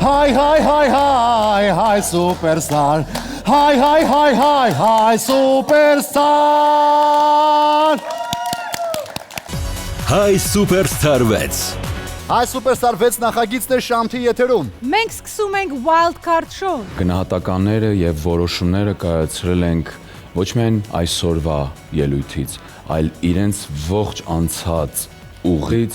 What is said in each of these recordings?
Hi superstar. Hi superstar. Hi Superstar 6 Hi Superstar 6 նախագիծն է Շամթի եթերում։ Մենք սկսում ենք Wildcard Show։ Գնահատականները եւ որոշումները կայացրել ենք ոչ միայն այսօրվա ելույթից, այլ իրենց ողջ անցած ուղից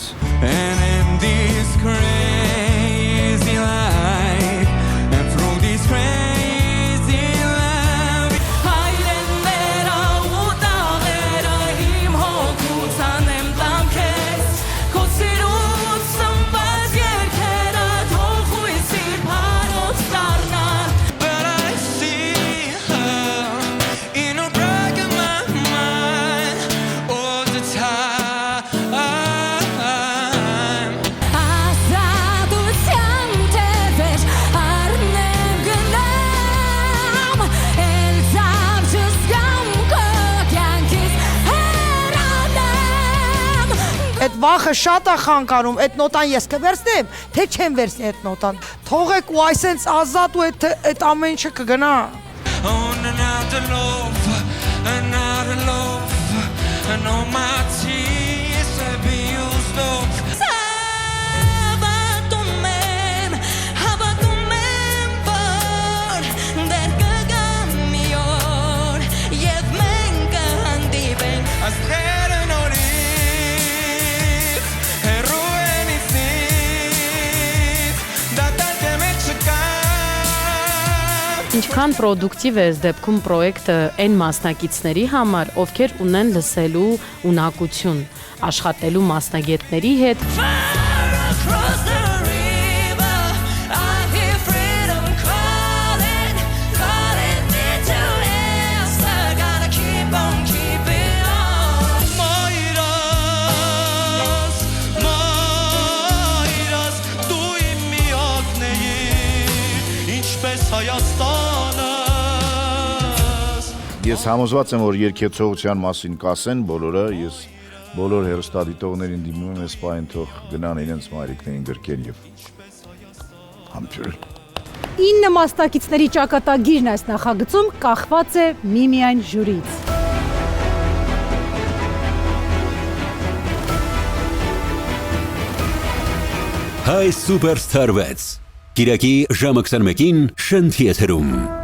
Այդ վախը շատ է խանգարում, այդ նոտան ես կվերցնեմ, թե չեմ վերցնի այդ նոտան։ Թողեք ու այսենց ազատ ու այդ ամեն ինչը կգնա։ Ինչքան պրոդուկտիվ է այս դեպքում պրոյեկտը այն մասնակիցների համար, ովքեր ունեն լսելու ունակություն, աշխատելու մասնագետների հետ։ Ես համոզված եմ, որ երգեցողության մասին կասեն բոլորը, ես բոլոր հեռուստադիտողներին դիմում եմ այս պահին թող գնան իրենց մայրիկներին գրկեն եւ համբուրել։ 9 մասնակիցների ճակատագիրն այս նախագծում կախված է միմիայն ժյուրից։ Hi Superstar 6 Կիրակի ժամը 21-ին Շնթ եթերում